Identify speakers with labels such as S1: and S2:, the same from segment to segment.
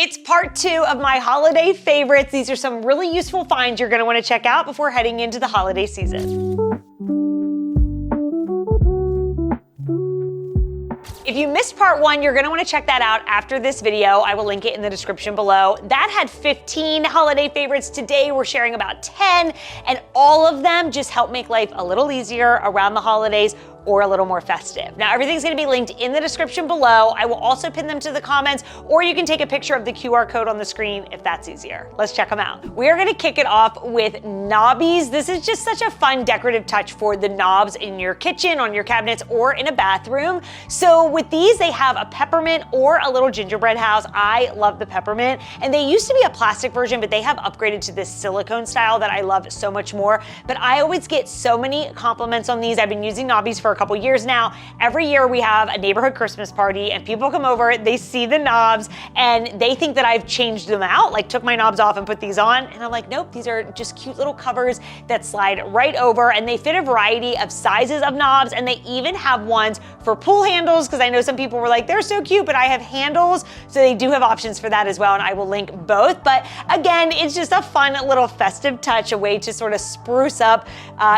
S1: It's part 2 of my holiday favorites. These are some really useful finds you're gonna wanna check out before heading into the holiday season. If you missed part 1, you're gonna wanna check that out after this video. I will link it in the description below. That had 15 holiday favorites. Today, we're sharing about 10, and all of them just help make life a little easier around the holidays or a little more festive. Now, everything's gonna be linked in the description below. I will also pin them to the comments, or you can take a picture of the QR code on the screen if that's easier. Let's check them out. We are gonna kick it off with knobbies. This is just such a fun decorative touch for the knobs in your kitchen, on your cabinets, or in a bathroom. So with these, they have a peppermint or a little gingerbread house. I love the peppermint, and they used to be a plastic version, but they have upgraded to this silicone style that I love so much more. But I always get so many compliments on these. I've been using knobbies for a couple years now. Every year we have a neighborhood Christmas party and people come over, they see the knobs and they think that I've changed them out, like took my knobs off and put these on. And I'm like, nope, these are just cute little covers that slide right over, and they fit a variety of sizes of knobs, and they even have ones for pull handles, because I know some people were like, they're so cute, but I have handles. So they do have options for that as well, and I will link both. But again, it's just a fun little festive touch, a way to sort of spruce up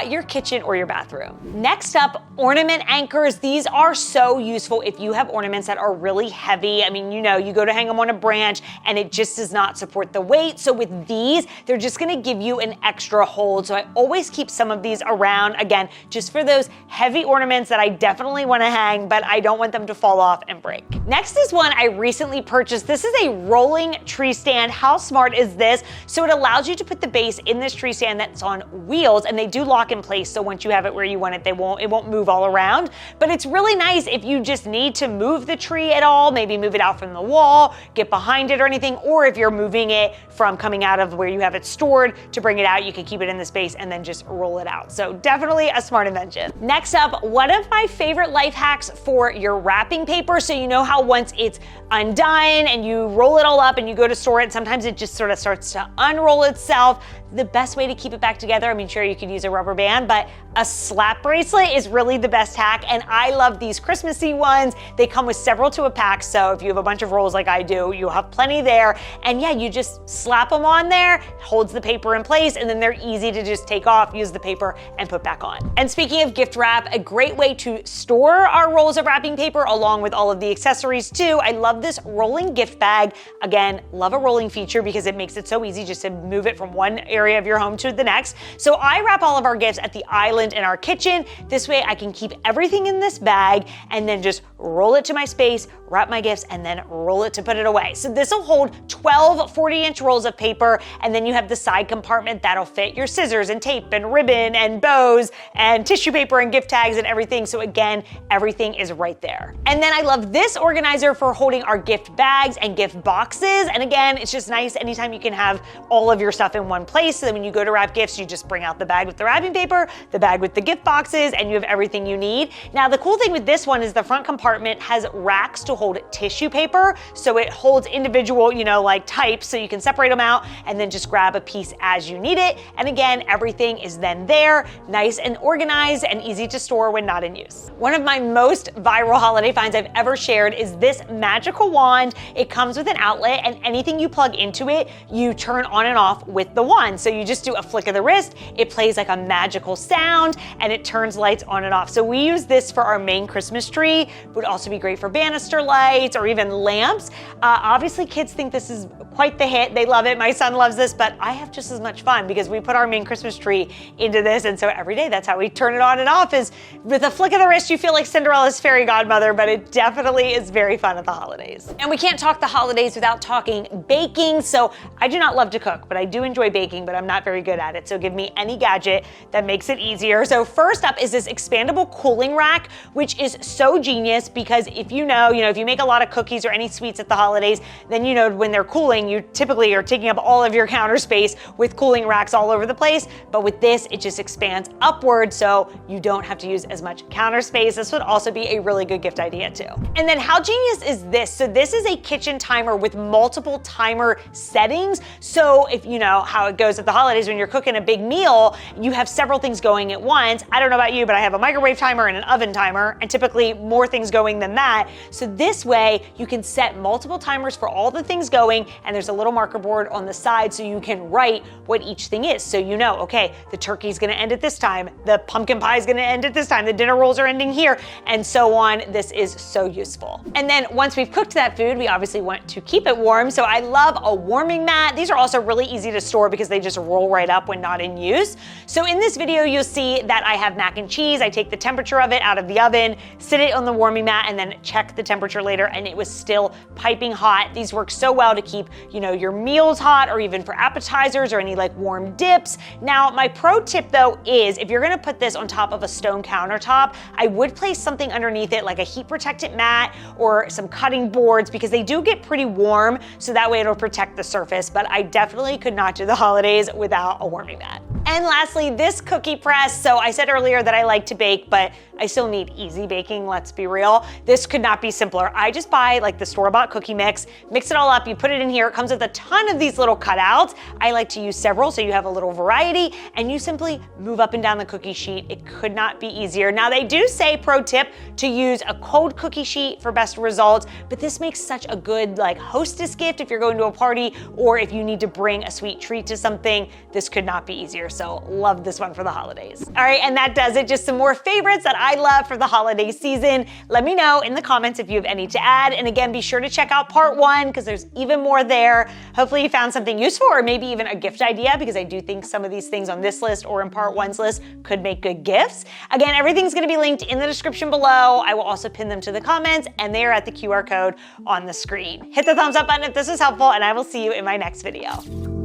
S1: your kitchen or your bathroom. Next up, ornament anchors. These are so useful if you have ornaments that are really heavy. I mean, you know, you go to hang them on a branch and it just does not support the weight. So with these, they're just gonna give you an extra hold. So I always keep some of these around, again, just for those heavy ornaments that I definitely wanna hang, but I don't want them to fall off and break. Next is one I recently purchased. This is a rolling tree stand. How smart is this? So it allows you to put the base in this tree stand that's on wheels, and they do lock in place. So once you have it where you want it, it won't move all around. But it's really nice if you just need to move the tree at all, maybe move it out from the wall, get behind it or anything, or if you're moving it from coming out of where you have it stored to bring it out, you can keep it in the space and then just roll it out. So definitely a smart invention. Next up, one of my favorite life hacks for your wrapping paper. So you know how once it's undone and you roll it all up and you go to store it, sometimes it just sort of starts to unroll itself. The best way to keep it back together, I mean, sure, you could use a rubber band, but a slap bracelet is really the best hack. And I love these Christmassy ones. They come with several to a pack. So if you have a bunch of rolls like I do, you'll have plenty there. And yeah, you just slap them on there, it holds the paper in place, and then they're easy to just take off, use the paper, and put back on. And speaking of gift wrap, a great way to store our rolls of wrapping paper along with all of the accessories too. I love this rolling gift bag. Again, love a rolling feature because it makes it so easy just to move it from one area of your home to the next. So I wrap all of our gifts at the island in our kitchen. This way I can keep everything in this bag and then just roll it to my space, wrap my gifts, and then roll it to put it away. So this will hold 12 40-inch rolls of paper, and then you have the side compartment that'll fit your scissors and tape and ribbon and bows and tissue paper and gift tags and everything. So again, everything is right there. And then I love this organizer for holding our gift bags and gift boxes. And again, it's just nice anytime you can have all of your stuff in one place. So that when you go to wrap gifts, you just bring out the bag with the wrapping paper, the bag with the gift boxes, and you have everything you need. Now, the cool thing with this one is the front compartment has racks to hold tissue paper. So it holds individual, you know, like types, so you can separate them out and then just grab a piece as you need it. And again, everything is then there, nice and organized and easy to store when not in use. One of my most viral holiday finds I've ever shared is this magical wand. It comes with an outlet, and anything you plug into it, you turn on and off with the wand. So you just do a flick of the wrist, it plays like a magical sound, and it turns lights on and off. So we use this for our main Christmas tree. It would also be great for banister lights or even lamps. Obviously, kids think this is quite the hit. They love it. My son loves this, but I have just as much fun because we put our main Christmas tree into this, and so every day that's how we turn it on and off, is with a flick of the wrist. You feel like Cinderella's fairy godmother, but it definitely is very fun at the holidays. And we can't talk the holidays without talking baking. So I do not love to cook, but I do enjoy baking, but I'm not very good at it. So give me any gadget that makes it easier. So first up is this expandable cooling rack, which is so genius because if you know, if you make a lot of cookies or any sweets at the holidays, then you know when they're cooling, you typically are taking up all of your counter space with cooling racks all over the place. But with this, it just expands upward, so you don't have to use as much counter space. This would also be a really good gift idea too. And then how genius is this? So this is a kitchen timer with multiple timer settings. So if you know how it goes at the holidays when you're cooking a big meal, you have several things going at once. I don't know about you, but I have a microwave timer and an oven timer, and typically more things going than that. So this way you can set multiple timers for all the things going, and there's a little marker board on the side so you can write what each thing is. So you know, okay, the turkey's gonna end at this time, the pumpkin pie is gonna end at this time, the dinner rolls are ending here, and so on. This is so useful. And then once we've cooked that food, we obviously want to keep it warm. So I love a warming mat. These are also really easy to store because they just roll right up when not in use. So in this video, you'll see that I have mac and cheese. I take the temperature of it out of the oven, sit it on the warming mat, and then check the temperature later, and it was still piping hot. These work so well to keep, you know, your meals hot, or even for appetizers or any like warm dips. Now, my pro tip though is if you're gonna put this on top of a stone countertop, I would place something underneath it like a heat protectant mat or some cutting boards, because they do get pretty warm, so that way it'll protect the surface. But I definitely could not do the holidays without a warming mat. And lastly, this cookie press. So I said earlier that I like to bake, but I still need easy baking, let's be real. This could not be simpler. I just buy like the store-bought cookie mix it all up, you put it in here. It comes with a ton of these little cutouts. I like to use several so you have a little variety, and you simply move up and down the cookie sheet. It could not be easier. Now they do say, pro tip, to use a cold cookie sheet for best results, but this makes such a good like hostess gift if you're going to a party, or if you need to bring a sweet treat to something. This could not be easier. So love this one for the holidays. All right, and that does it. Just some more favorites that I love for the holiday season. Let me know in the comments if you have any to add. And again, be sure to check out part 1 because there's even more there. Hopefully you found something useful, or maybe even a gift idea, because I do think some of these things on this list or in part 1's list could make good gifts. Again, everything's gonna be linked in the description below. I will also pin them to the comments, and they are at the QR code on the screen. Hit the thumbs up button if this was helpful, and I will see you in my next video.